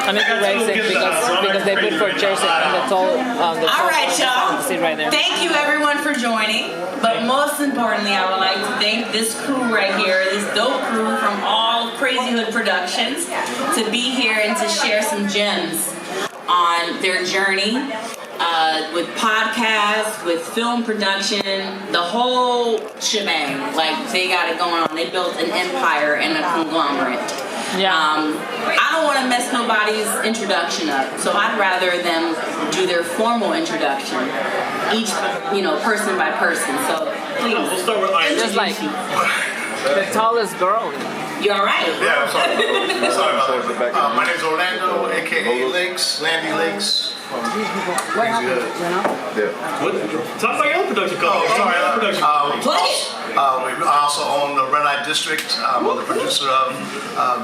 And it's racing because they put for Jersey and the toll. All right, y'all. See right there. Thank you, everyone, for joining. But most importantly, I would like to thank this crew right here, this dope crew from all Crazy Hood Productions, to be here and to share some gems on their journey with podcasts, with film production, the whole shebang. Like, they got it going on. They built an empire and a conglomerate. Yeah. I don't want to mess nobody's introduction up, so I'd rather them do their formal introduction, each, person by person. So please. We'll start with just like the tallest girl. You're all right. Yeah, I'm sorry. Sorry about that. My name's Orlando, aka Lakes, Landy Lakes. Crazy Hood. Talk about your own production company. We also own the Red Eye District. I'm the producer of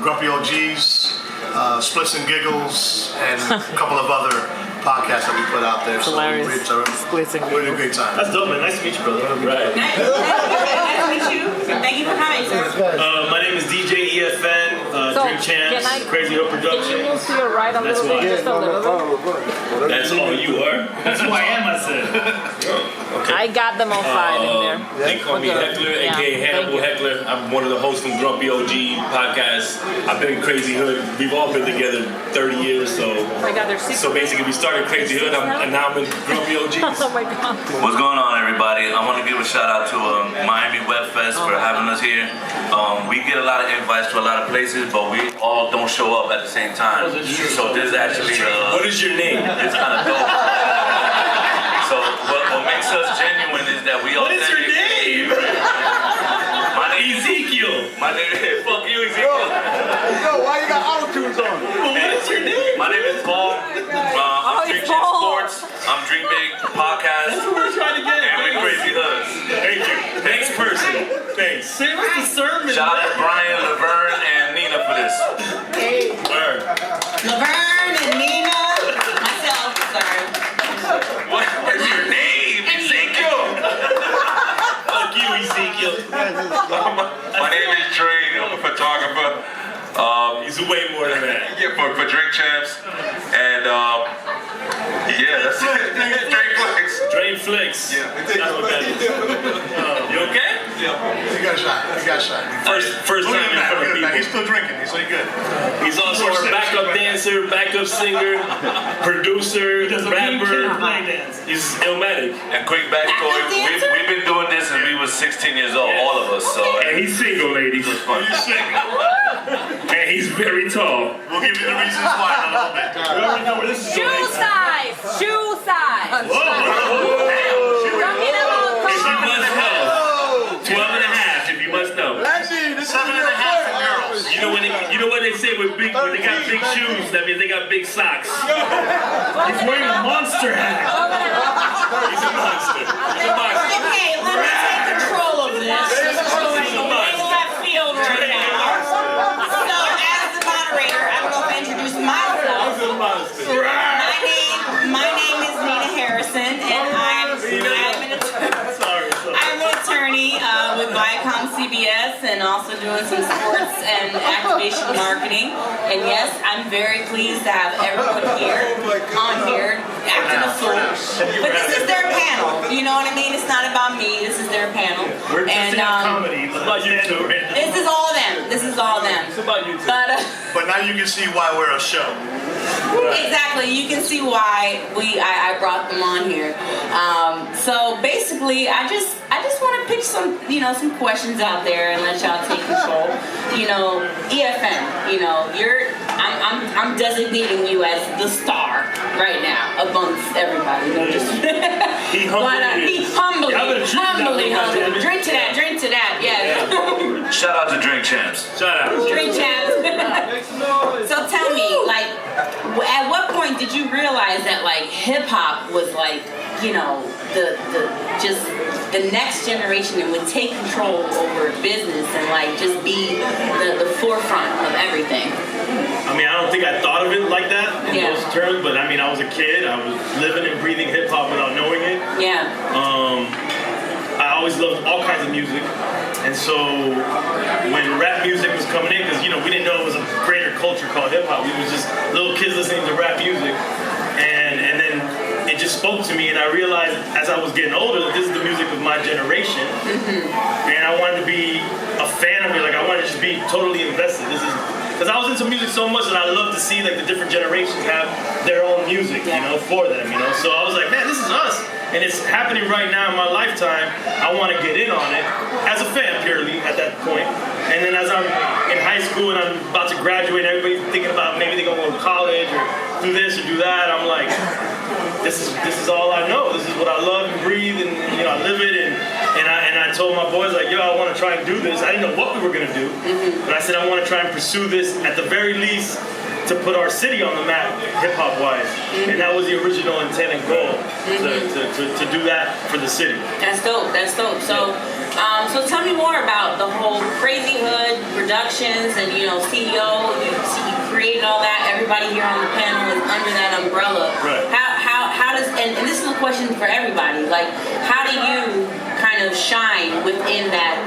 Grumpy OGs, Splits and Giggles, and a couple of other podcasts that we put out there. So hilarious. Splits and Giggles. We're a great time. That's dope, man. Nice to meet you, brother. Right. Nice to meet you. Thank you for coming, sir. My name is DJ EFN, Drink Champs, Crazy Hood Productions. Can you move to your right a little bit? Just a little bit. That's all you are? That's who I am, I said. Okay. I got them all five in there. They call me Heckler, aka Hannibal Heckler. I'm one of the hosts from Grumpy OG podcast. I've been Crazy Hood. We've all been together 30 years, so. Oh my God, so basically, we started Crazy Hood, and now I'm in Grumpy OGs. Oh my God. What's going on, everybody? I want to give a shout out to Miami Web Fest for having us here. We get a lot of invites to a lot of places, but we all don't show up at the same time. So this is actually. What is your name? It's kind of dope. So what makes us genuine is that we all. What is your name? My name Ezekiel. My name is fuck you, Ezekiel. Yo, why you got auto-tunes on? Well, what is your name? My name is Paul. I'm Drink Champ Sports. I'm Drink Big Podcast. That's what we're trying to get. And we're Crazy Hoods. Thank you. Next person. Thanks. Say what's the sermon? Shout out to Brian, Laverne, and Nina for this. Hey. Word. Laverne and Nina. Myself, sorry. What is your name? Ezekiel. Fuck you, Ezekiel. My name is Dre. I'm a photographer. He's way more than that. Yeah, for Drink Champs. And yeah, that's it. Drink Flicks. Drain Flicks. Yeah, That's what that is. You okay? Yeah. He got shot. First time in front of people. He's still drinking. He's like good. He's also our backup dancer, backup singer, producer, rapper. He's Illmatic. And quick backstory, we've been doing this since we was 16 years old, all of us. So And he's single, ladies. He's single. And he's very tall. We'll give you the reasons why in a little bit. We already know where this is going. Shoe size. Whoa. Talking about If you must know. 12 and a half, if you must know. 7.5 girls. You know what they say when they got big shoes, that means they got big socks. He's wearing a monster hat. He's a monster. He's a monster. Okay, let me take control of this. This is going left field right now. So, as the moderator, I don't know if I introduced myself. He's a monster. My name is Nina Harrison, and I'm an attorney with Viacom CBS, and also doing some sports and activation marketing. And yes, I'm very pleased to have everyone here acting a fool. But this is their panel. You know what I mean? It's not about me. This is their panel. We're just comedy. It's about you two. This is all them. This is all them. It's about you two. But now you can see why we're a show. Exactly, you can see why I brought them on here. So basically, I just want to pitch some questions out there and let y'all take control. EFN. I'm designating you as the star right now amongst everybody. He humbly. Drink to that. Yeah. shout out to Drink Champs. Shout out. Drink Champs. So tell me, at what point did you realize that hip hop was the next generation and would take control over business and just be the forefront of everything? I mean, I don't think I thought of it like that in those terms, but I mean, I was a kid. I was living and breathing hip hop without knowing it. Yeah. I always loved all kinds of music. And so when rap music was coming in, because we didn't know it was a greater culture called hip hop. We was just little kids listening to rap music, and then it just spoke to me, and I realized as I was getting older that this is the music of my generation, and I wanted to be a fan of it. Like I wanted to just be totally invested. This is because I was into music so much that I love to see like the different generations have their own music, you know, for them, you know. So I was like, man, this is us. And it's happening right now in my lifetime. I want to get in on it as a fan purely at that point. And then as I'm in high school and I'm about to graduate, everybody's thinking about maybe they're going to go to college or do this or do that. I'm like, this is all I know. This is what I love and breathe, and you know I live it. And I told my boys like, yo, I want to try and do this. I didn't know what we were going to do, but I said I want to try and pursue this at the very least to put our city on the map, hip hop wise, and that was the original intent and goal to do that for the city. That's dope. That's dope. So, so tell me more about the whole Crazy Hood Productions and CEO. You created all that. Everybody here on the panel is under that umbrella. Right. How does and this is a question for everybody. Like, how do you kind of shine within that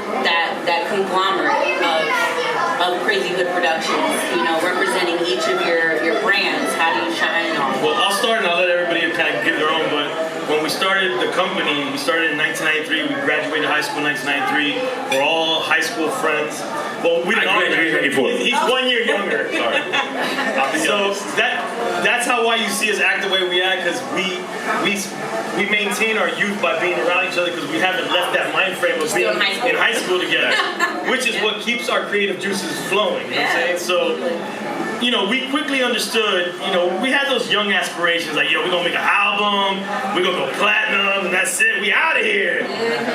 conglomerate of Crazy Hood Productions, representing each of your brands? How do you shine on? Well, I'll start and I'll let everybody kind of give their own, but when we started the company, we started in 1993, we graduated high school in 1993, we're all high school friends. Well, we didn't all graduate. He's 1 year younger. Sorry. So that's why you see us act the way we act, because we maintain our youth by being around each other, because we haven't left that mind frame of being in high school together, which is what keeps our creative juices flowing. You know what I'm saying? So, we quickly understood, we had those young aspirations, like, we're going to make an album, we're going to go platinum, and that's it, we out of here.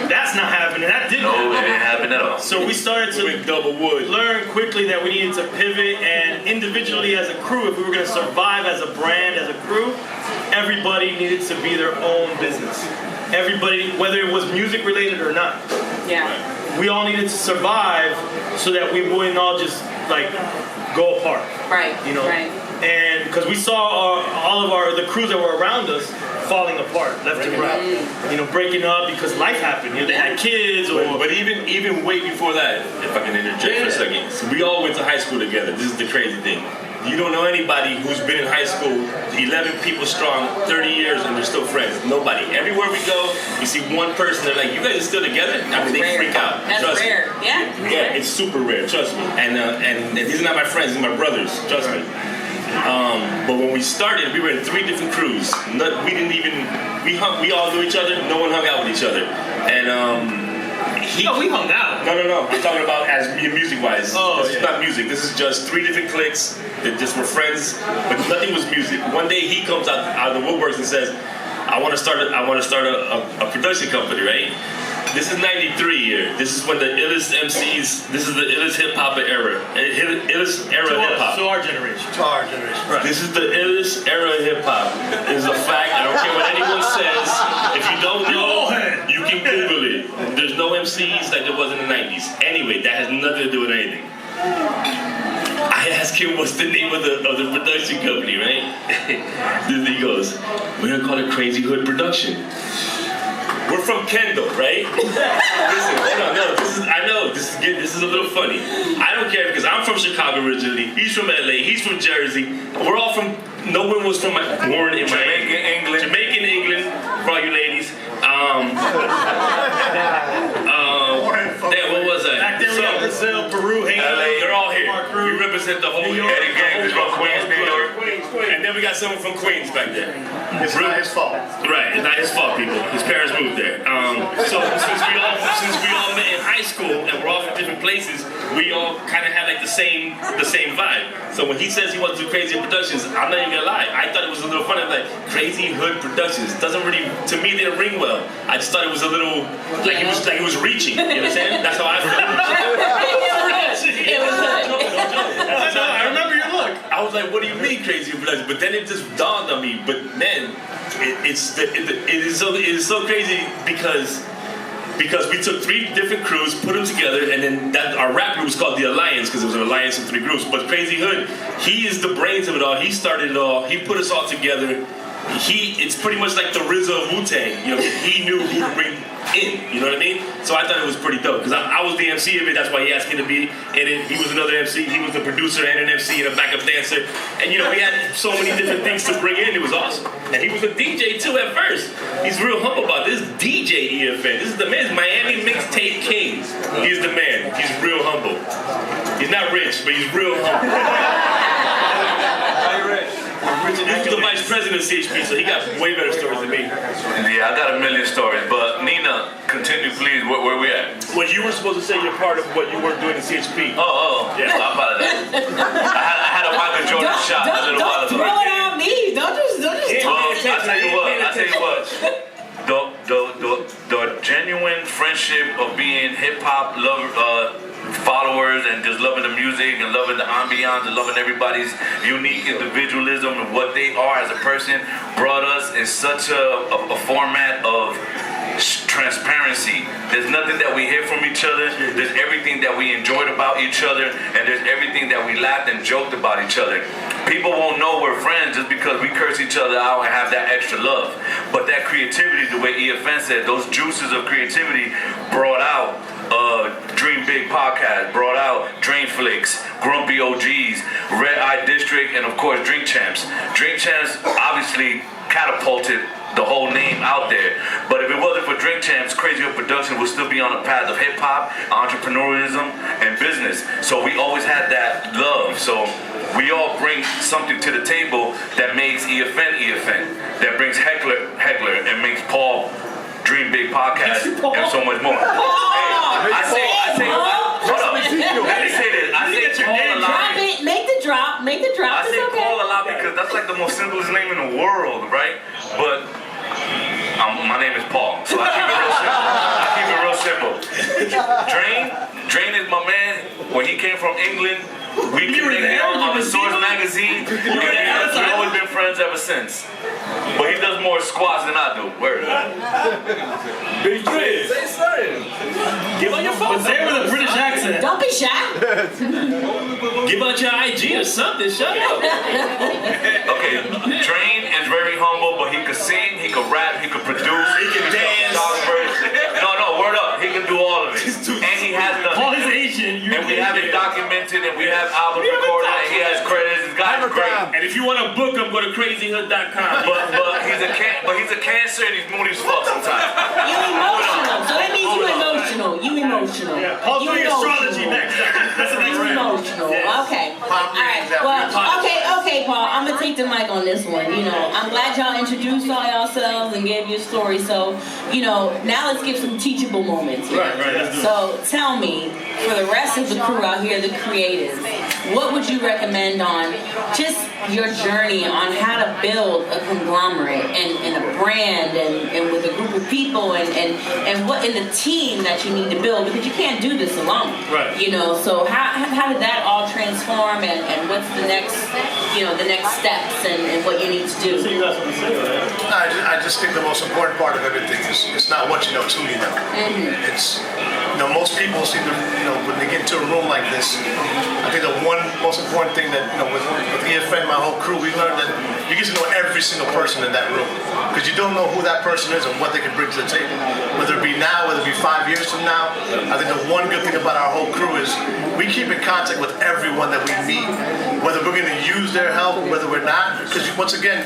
That's not happening. That didn't happen. It didn't happen at all. So we started to learn quickly that we needed to pivot, and individually as a crew, if we were going to survive as a brand, as a crew, everybody needed to be their own business. Everybody, whether it was music related or not. Yeah. We all needed to survive so that we wouldn't all just go apart. Right. Right. And because we saw all of the crews that were around us falling apart, left and right. Breaking up because life happened. They had kids, but even way before that, if I can interject for a second, so we all went to high school together. This is the crazy thing. You don't know anybody who's been in high school 11 people strong, 30 years, and they're still friends. Nobody. Everywhere we go, you see one person, they're like, you guys are still together? I mean, they freak out. That's trust rare. Me. Yeah, it's super rare, trust me. And these are not my friends, these are my brothers, trust me. But when we started, we were in 3 different crews. We all knew each other, no one hung out with each other. And we hung out. No. I'm talking about as music-wise. Oh, this is not music. This is just 3 different cliques that just were friends, but nothing was music. One day he comes out of the woodworks and says, "I want to start a production company." Right? This is '93 here. This is when the illest MCs. This is the illest hip hop era. Illest era of hip hop. To our generation. Right. This is the illest era of hip hop. It's a fact. I don't care what anyone says. If you don't know, you can Google it. There's no MCs like there was in the '90s. Anyway, that has nothing to do with anything. I asked him what's the name of the production company, right? Then he goes, "We're gonna call it Crazy Hood Production." We're from Kendall, right? Listen, hold on, no, this is a little funny. I don't care because I'm from Chicago originally. He's from LA. He's from Jersey. We're all from. No one was from born in Jamaican, England. For all you ladies. What was that? Back then we had Brazil, Peru, Haiti. LA. They're all here. We represent the whole New York. Eddie gang is from Queens, New York. And then we got someone from Queens back there. It's not his fault. Right, it's not his fault, people. His parents moved there. So since we all met in high school and we're all from different places, we all kind of had like the same vibe. So when he says he wants to do Crazy Hood Productions, I'm not even gonna lie. I thought it was a little funny. Like Crazy Hood Productions doesn't really, to me, didn't ring well. I just thought it was a little like he was reaching. You know what I'm saying? That's how I felt. It was good. I remember your look. I was like, what do you mean Crazy Hood Productions? But then it just dawned on me. But man, it is so crazy because we took 3 different crews, put them together, and then our rap group was called The Alliance because it was an alliance of 3 groups. But Crazy Hood, he is the brains of it all. He started it all. He put us all together. it's pretty much like the RZA of Wu-Tang. You know, he knew who to bring in. You know what I mean? So I thought it was pretty dope because I was the MC of it. That's why he asked me to be in it. He was another MC. He was the producer and an MC and a backup dancer. And you know, we had so many different things to bring in. It was awesome. And he was a DJ too at first. He's real humble about this. DJ EFN. This is the man. Miami Mixtape King. He's the man. He's real humble. He's not rich, but he's real humble. He's the vice president of CHP, so he got way better stories than me. Yeah, I got a million stories, but Nina, continue please. Where we at? Well, you were supposed to say you're part of what you weren't doing in CHP. Oh, yeah. I apologize. I had a Michael Jordan shot a little while ago. Don't throw it on me. Don't just Well, I tell you what. The genuine friendship of being hip hop followers and just loving the music and loving the ambiance and loving everybody's unique individualism and what they are as a person brought us in such a format of transparency. There's nothing that we hear from each other. There's everything that we enjoyed about each other, and there's everything that we laughed and joked about each other. People won't know we're friends just because we curse each other out and have that extra love. But that creativity, the way EFN said, those juices of creativity brought out Dream Big Podcast, brought out Drain Flicks, Grumpy OGs, Red Eye District, and of course Drink Champs. Drink Champs obviously catapulted the whole name out there. But if it wasn't for Drink Champs, Crazy Hood Production would still be on the path of hip hop, entrepreneurialism, and business. So we always had that love. So we all bring something to the table that makes EFN EFN, that brings Heckler, and makes Paul Dream Big Podcast, and so much more. Hey, I say, hold up. Let me say this. I say Paul a lot. Drop it. Make the drop. I say okay. Paul a lot because that's like the most simplest name in the world, right? But my name is Paul, so I keep it real simple. Drain is my man. When he came from England, we connected on the Source magazine, and we've always been friends ever since. But he does more squats than I do. Word. Big Dre. Say something. Give out your phone. But say it with a British accent. Don't be shy. Give out your IG or something. Shut up. Okay, Drain is very humble, but he could sing, he could rap, he could produce, He can dance. No, word up. He can do all of it. And he has done Paul it. is Asian. And we have it documented, and we have albums recorded, and he has credits. This guy's great. And if you want to book him, go to crazyhood.com. But he's a cancer, and he's moody as fuck sometimes. You emotional. So that means you emotional. You emotional. Yeah, Paul's You doing astrology emotional. next. That's the next You round. emotional. Yes. Okay. All right. Well, okay, Paul. I'm gonna take the mic on this one. You know, I'm glad y'all introduced all yourselves and gave your story. So, you know, now let's give some teachable moments here. Right, let's do it. So tell me, for the rest of the crew out here, the creatives, what would you recommend on just your journey on how to build a conglomerate and a brand and with a group of people and what in the team that you need to build, because you can't do this alone. Right. You know, so how did that all transform and what's the next steps and what you need to do? So you got something to say, right? I just think the most important part of everything is it's not what you know, it's who you know. It's, most people seem to, when they get into a room like this, I think the one most important thing that, with EFN, my whole crew, we learned that you get to know every single person in that room, because you don't know who that person is and what they can bring to the table. Whether it be now, whether it be 5 years from now, I think the one good thing about our whole crew is we keep in contact with everyone that we meet, whether we're going to use their help or whether we're not, because once again,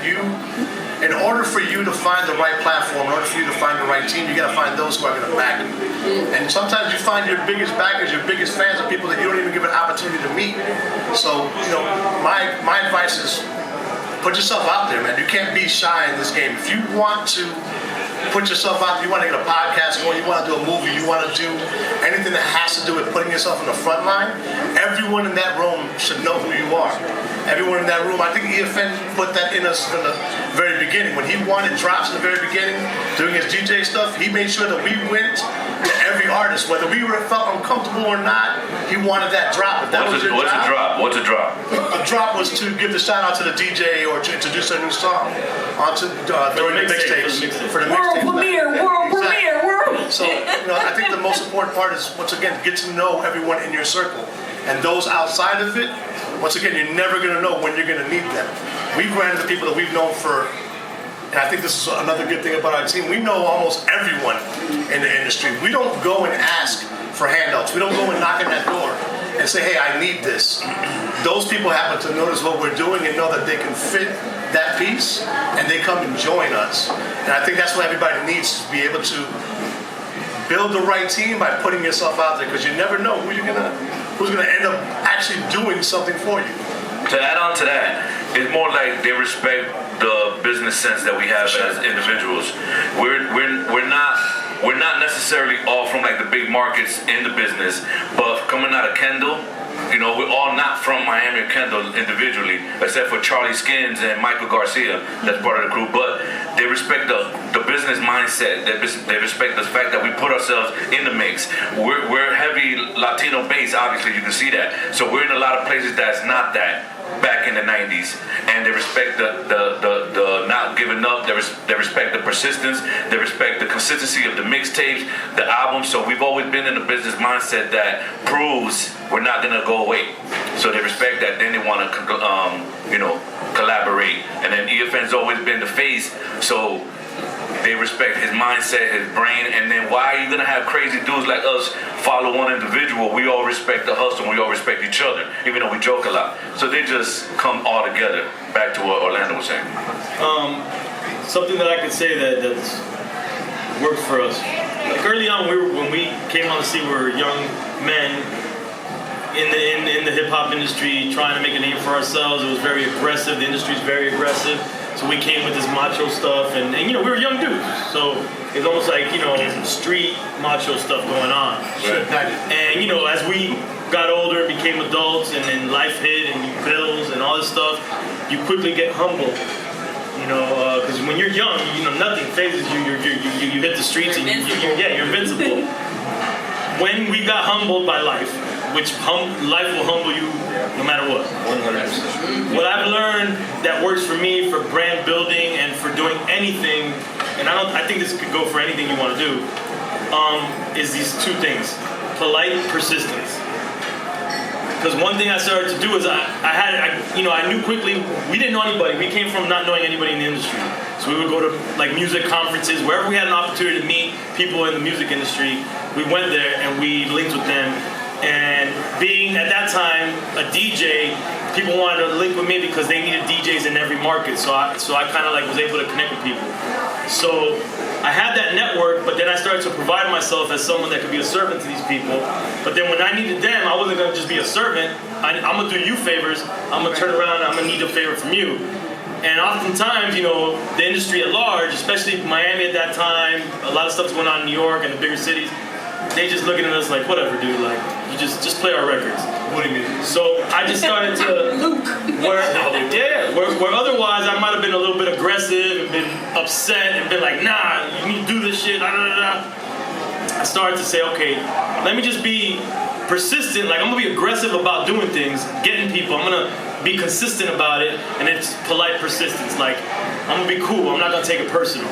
in order for you to find the right platform, in order for you to find the right team, you got to find those who are going to back you. And sometimes you find your biggest backers, your biggest fans are people that you don't even give an opportunity to meet. So, my advice is put yourself out there, man. You can't be shy in this game. If you want to put yourself out there, you want to get a podcast going, you want to do a movie, you want to do anything that has to do with putting yourself in the front line, everyone in that room should know who you are. Everyone in that room, I think EFN put that in us from the very beginning. When he wanted drops in the very beginning, doing his DJ stuff, he made sure that we went to every artist, whether we felt uncomfortable or not, he wanted that drop. If that was your job. What's a drop? A drop was to give the shout out to the DJ or to introduce a new song onto during the mixtapes for the mixtape. World premiere. So, I think the most important part is, once again, get to know everyone in your circle. And those outside of it, once again, you're never going to know when you're going to need them. We've ran into people that we've known for and I think this is another good thing about our team, we know almost everyone in the industry. We don't go and ask for handouts. We don't go and knock on that door and say, hey, I need this. Those people happen to notice what we're doing and know that they can fit that piece, and they come and join us. And I think that's what everybody needs, to be able to build the right team by putting yourself out there, because you never know who's gonna end up actually doing something for you. To add on to that, it's more like they respect the business sense that we have as individuals. We're not necessarily all from like the big markets in the business, but coming out of Kendall, you know, we're all not from Miami or Kendall individually, except for Charlie Skins and Michael Garcia, that's part of the crew. But they respect the business mindset. They respect the fact that we put ourselves in the mix. We're heavy Latino based, obviously, you can see that. So we're in a lot of places that's not that back in the 90s. And they respect the not giving up. They respect the persistence. They respect the consistency of the mixtapes, the albums. So we've always been in a business mindset that proves we're not going to go away. So they respect that. Then they want to, collaborate. And then EFN's always been the face. So they respect his mindset, his brain. And then why are you going to have crazy dudes like us follow one individual? We all respect the hustle. We all respect each other, even though we joke a lot. So they just come all together. Back to what Orlando was saying. Something that I could say that's worked for us. Like early on, when we came on the scene, we were young men in the hip hop industry, trying to make a name for ourselves. It was very aggressive. The industry's very aggressive. So we came with this macho stuff, and we were young dudes. So it's almost like street macho stuff going on. Right. And as we got older, became adults, and then life hit, and bills, and all this stuff, you quickly get humble. Because when you're young, nothing phases you. You hit the streets, and you're invincible. When we got humbled by life, which life will humble you no matter what. 100%. What I've learned that works for me for brand building and for doing anything, and I think this could go for anything you want to do, is these two things: polite persistence. Because one thing I started to do is I knew quickly we didn't know anybody. We came from not knowing anybody in the industry. So we would go to like music conferences, wherever we had an opportunity to meet people in the music industry. We went there and we linked with them. And being at that time a DJ, people wanted to link with me because they needed DJs in every market. So I kind of like was able to connect with people. So I had that network, but then I started to provide myself as someone that could be a servant to these people. But then when I needed them, I wasn't gonna just be a servant. I'm gonna do you favors. I'm gonna turn around and I'm gonna need a favor from you. And oftentimes, the industry at large, especially Miami at that time, a lot of stuff's going on in New York and the bigger cities. They just looking at us like, whatever, dude. Like, you just play our records. What do you mean? So I just started to where otherwise I might have been a little bit aggressive and been upset and been like, nah, you need to do this shit. I started to say, okay, let me just be persistent. Like, I'm gonna be aggressive about doing things, getting people. I'm gonna be consistent about it, and it's polite persistence. Like, I'm gonna be cool. I'm not gonna take it personal.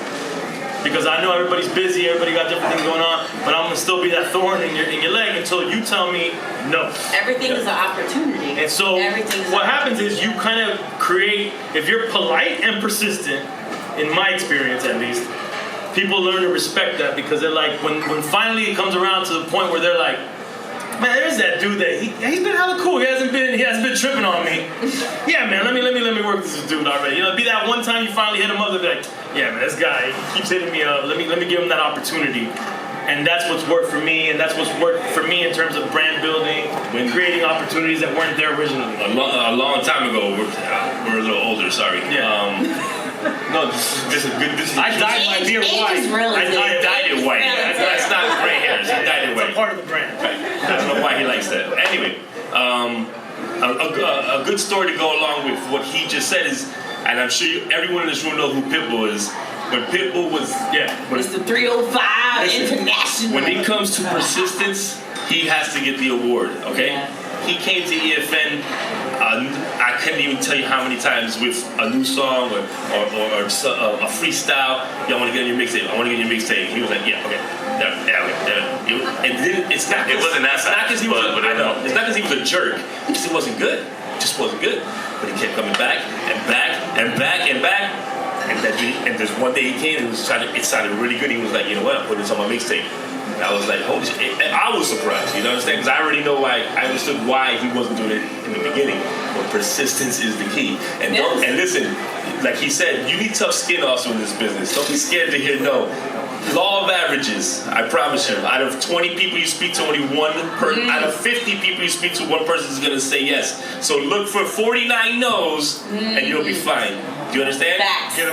Because I know everybody's busy, everybody got different things going on, but I'm gonna still be that thorn in your leg until you tell me no. Everything is an opportunity. And so what happens is you kind of create, if you're polite and persistent, in my experience at least, people learn to respect that, because they're like, when finally it comes around to the point where they're like, man, there's that dude that he's been hella cool. He hasn't been tripping on me. Yeah, man, let me work with this dude already. Be that one time you finally hit him up, they'll be like, yeah, man, this guy he keeps hitting me up. Let me give him that opportunity. And that's what's worked for me, and that's what's worked for me in terms of brand building and creating opportunities that weren't there originally. A long time ago, we're a little older. Sorry. Yeah. No, this is good. I dyed my beard white. I dyed it white. That's not gray hairs. I dyed it white. It's a part of the brand. Right. I don't know why he likes that. Anyway, a good story to go along with what he just said is, and I'm sure everyone in this room knows who Pitbull is. When Pitbull was, Mr. 305 International. When it comes to persistence, he has to get the award. Okay. Yeah. He came to EFN. I couldn't even tell you how many times with a new song or a freestyle. Y'all want to get on your mixtape? I want to get on your mixtape. He was like, yeah, okay. It's not because he was a jerk. It just wasn't good. It just wasn't good. But he kept coming back and back and back and back. And And there's one day he came and it sounded really good. He was like, you know what, I'm putting this on my mixtape. And I was like, holy shit. And I was surprised, you know what I'm saying? Because I already know why, I understood why he wasn't doing it in the beginning. But persistence is the key. And and listen, like he said, you need tough skin also in this business. Don't be scared to hear no. Law of averages, I promise you. Out of 20 people you speak to, only one person, out of 50 people you speak to, one person is going to say yes. So look for 49 no's and you'll be fine. Do you understand?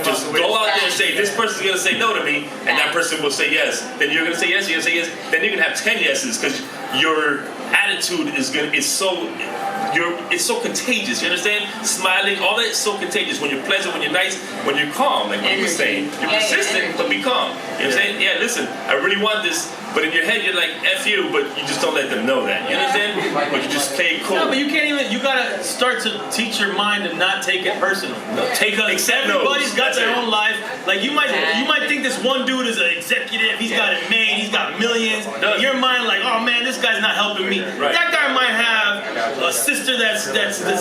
Just go out there and say, this person's going to say no to me, and that person will say yes. Then you're going to say yes, you're going to say yes. Then you're going to have 10 yeses because your attitude is it's so contagious. You understand? Smiling, all that is so contagious. When you're pleasant, when you're nice, when you're calm, like what you were saying. You're persistent, but be calm. You know what I'm saying? Yeah, listen, I really want this. But in your head, you're like, F you, but you just don't let them know that. You understand? But you just play it cool. No, but you can't even, you gotta start to teach your mind to not take it personal. No, everybody's got their own life. Like, you might think this one dude is an executive, he's got it made, he's got millions. In your mind, like, oh man, this guy's not helping me. Right. That guy might have a sister that's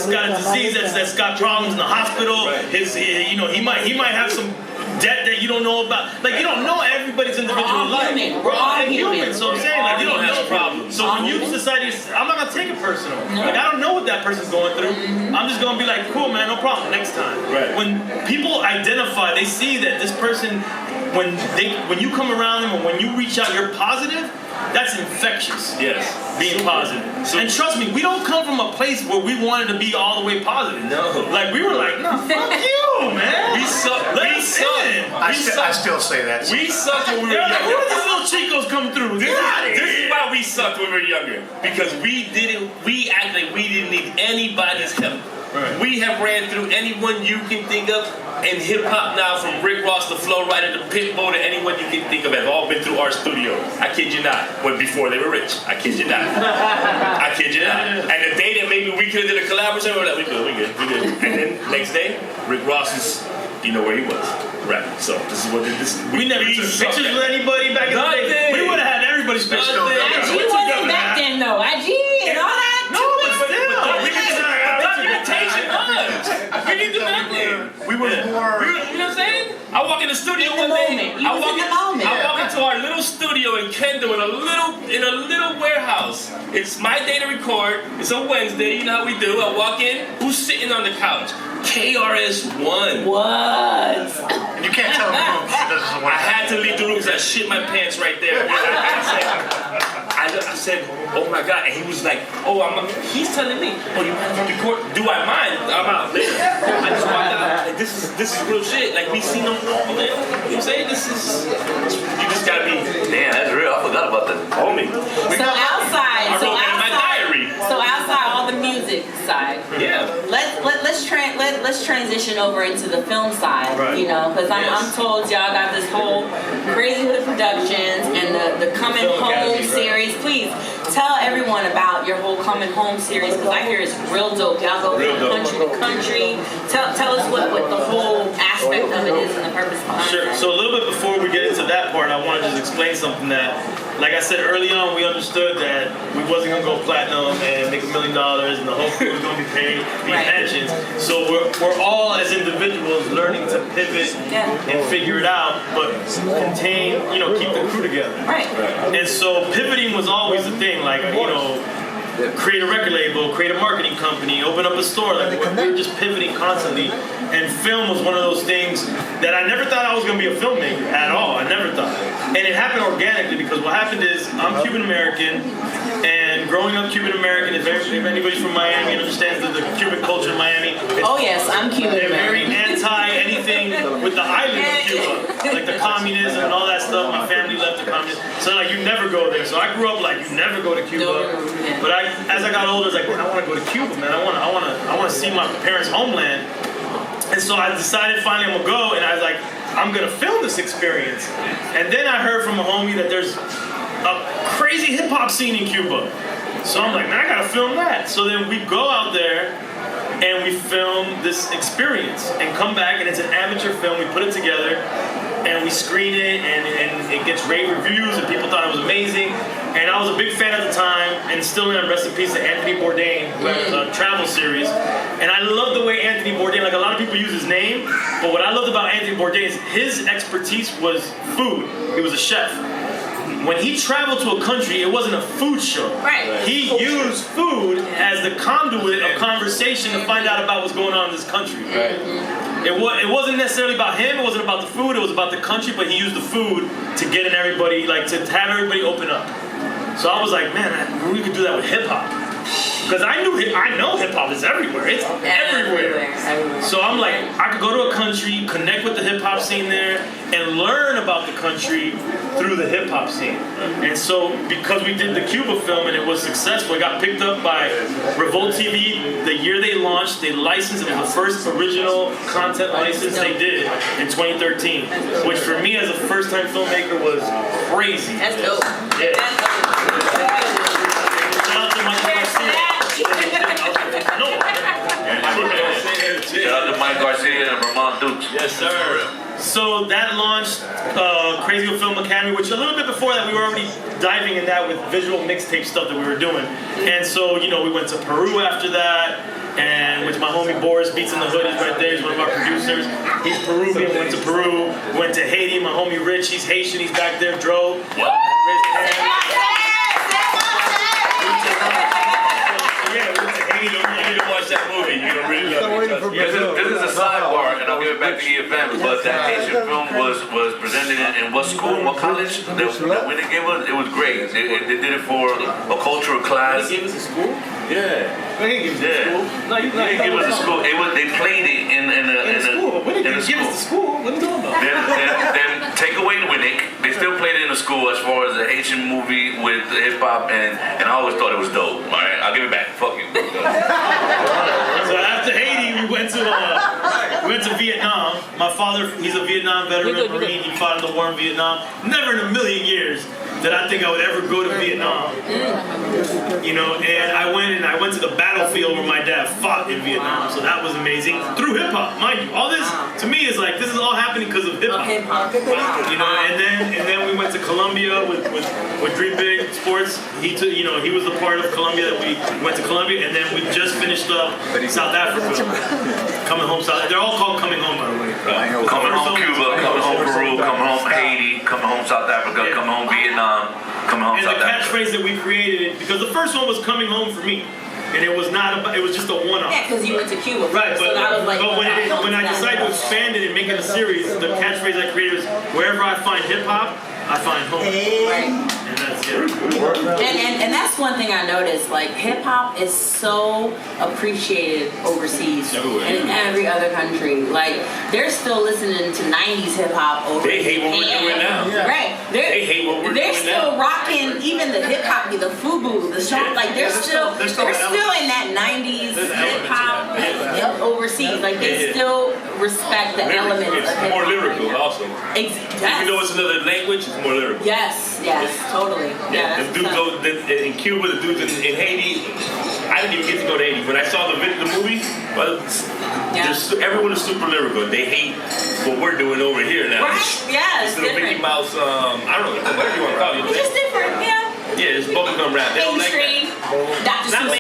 got a disease, that's got problems in the hospital. Right. He might have some debt that you don't know about. Like, you don't know everybody's individual life. We're all human. So I'm saying, like, you don't know problems. So when you decide, I'm not gonna take it personal. Like, I don't know what that person's going through. I'm just gonna be like, cool, man, no problem. Next time. Right. When people identify, they see that this person, when you come around them, or when you reach out, you're positive. That's infectious. Yes. Being positive. So, and trust me, we don't come from a place where we wanted to be all the way positive. No. Like, we were like, no, fuck you, man. We suck. I still say that. We sucked when we were younger. Who are these little Chicos come through? This is why we sucked when we were younger. Because we act like we didn't need anybody's help. Right. We have ran through anyone you can think of in hip-hop now, from Rick Ross to Flo Rida to Pitbull to anyone you can think of, have all been through our studio. I kid you not. When before they were rich. I kid you not. I kid you not. And the day that maybe we could have did a collaboration, we were like, we good. And then next day, Rick Ross is, you know where he was. Right. So this is what we never took pictures with anybody back in the day. We would have had everybody's pictures. IG wasn't back then though. IG and all that. No, but still. We need documentation. We need the nothing. We were more. You know what I'm saying? I walk in the studio one day. I walk into our little studio in Kendall in a little warehouse. It's my day to record. It's a Wednesday. You know how we do. I walk in. Who's sitting on the couch? KRS-One. What? You can't tell the room. I had to leave the room because I shit my pants right there. I said, oh my God. And he was like, he's telling me, oh, you mind if I record? Do I mind? I'm out later. I just walked out. Like, this is real shit. Like, we seen them all, man. You know what I'm saying? You just gotta be. Damn, that's real. I forgot about that. Homie. I wrote that in my diary. So outside all the music side. Yeah. Let's transition over into the film side. Right. You know, because I'm told y'all got this whole Crazy Hood Productions and the Coming Home series. Please tell everyone about your whole Coming Home series, because I hear it's real dope. Y'all go from country to country. Tell us what the whole aspect of it is and the purpose behind it. So a little bit before we get into that part, I want to just explain something that, like I said early on, we understood that we wasn't going to go platinum and make $1 million and the whole crew was going to be paid these pensions. So we're all, as individuals, learning to pivot and figure it out, but keep the crew together. Right. And so pivoting was always a thing, like, create a record label, create a marketing company, open up a store. Like, we're just pivoting constantly. And film was one of those things that I never thought I was going to be a filmmaker at all. I never thought. And it happened organically, because what happened is I'm Cuban American, and growing up Cuban American, if anybody's from Miami and understands the Cuban culture in Miami, I'm Cuban. They're very anti anything with the island of Cuba, like the communism and all that stuff. My family left the communism, so like you never go there. So I grew up like you never go to Cuba. But as I got older, I was like, I want to go to Cuba, man. I want to see my parents' homeland. And so I decided finally I'm gonna go, and I was like, I'm gonna film this experience. And then I heard from a homie that there's a crazy hip hop scene in Cuba. So I'm like, man, I gotta film that. So then we go out there and we film this experience and come back, and it's an amateur film. We put it together, and we screened it, and it gets rave reviews, and people thought it was amazing. And I was a big fan at the time, and still am. Rest in peace to Anthony Bourdain, who had a travel series. And I love the way Anthony Bourdain, like a lot of people use his name, but what I loved about Anthony Bourdain is his expertise was food. He was a chef. When he traveled to a country, it wasn't a food show. Right. He used food as the conduit of conversation to find out about what's going on in this country. Right. It wasn't necessarily about him, it wasn't about the food, it was about the country, but he used the food to get in everybody, like to have everybody open up. So I was like, man, we could do that with hip hop. Because I know hip hop is everywhere. It's everywhere. So I'm like, I could go to a country, connect with the hip hop scene there, and learn about the country through the hip hop scene. And so because we did the Cuba film and it was successful, it got picked up by Revolt TV the year they launched. They licensed it. It was the first original content license they did in 2013, which for me as a first-time filmmaker was crazy. That's dope. Yeah. Shout out to Mike Garcia and Ramon Dukes. Yes, sir. So that launched Crazy Film Academy, which a little bit before that we were already diving in that with visual mixtape stuff that we were doing. And so, you know, we went to Peru after that, and with my homie Boris Beats in the Hood, he's right there, he's one of our producers. He's Peruvian, went to Peru, went to Haiti, my homie Rich, he's Haitian, he's back there, Dro. Raise your hand. Yeah, we went to Haiti. You need to watch that movie. You're gonna really love it. This is a sidebar, and I'll give it back to EFN. But that Haitian film was presented in what school, what college? When they gave us, it was great. They did it for a cultural class. They gave us a school? Yeah. They didn't give us a school. No, you didn't give us a school. They played it in a school. When did they give us the school? What are you talking about? Then take away Winnick. They still played it in the school as far as a Haitian movie with hip hop, and I always thought it was dope. All right, I'll give it back. Fuck you. So after Haiti, we went to Vietnam. My father, he's a Vietnam veteran Marine. He fought in the war in Vietnam. Never in a million years did I think I would ever go to Vietnam. You know, and I went to the battlefield where my dad fought in Vietnam. So that was amazing. Through hip hop, mind you. All this to me is like this is all happening because of hip hop. You know, and then we went to Colombia with Dream Big Sports. He took, you know, he was a part of Colombia that we went to Colombia, and then we just finished up South Africa. Coming home South. They're all called coming home, by the way. Coming home Cuba, coming home Peru, coming home Haiti, coming home South Africa, coming home Vietnam, coming home South Africa. And the catchphrase that we created, because the first one was coming home for me. And it was not about, it was just a one-off. Yeah, because you went to Cuba. Right, so that was like, but when I decided to expand it and make it a series, the catchphrase I created was, wherever I find hip-hop, I find home. Right. And that's it. And that's one thing I noticed. Like hip hop is so appreciated overseas and in every other country. Like they're still listening to '90s hip hop over. They hate what we're doing now. Yeah. Right. They hate what we're doing now. They're still rocking even the hip hop, the FUBU, the song. Like they're still in that '90s hip hop overseas. Like they still respect the elements of hip hop. It's more lyrical also. Even though it's another language, it's more lyrical. Yes, totally. Yeah, the dudes in Cuba, the dudes in Haiti. I didn't even get to go to Haiti. When I saw the movie, well, everyone is super lyrical. They hate what we're doing over here now. Right? Yeah, it's little Mickey Mouse. I don't know, whatever you want to call it. It's just different, yeah. Yeah, it's bubblegum rap. They don't like that. Dr.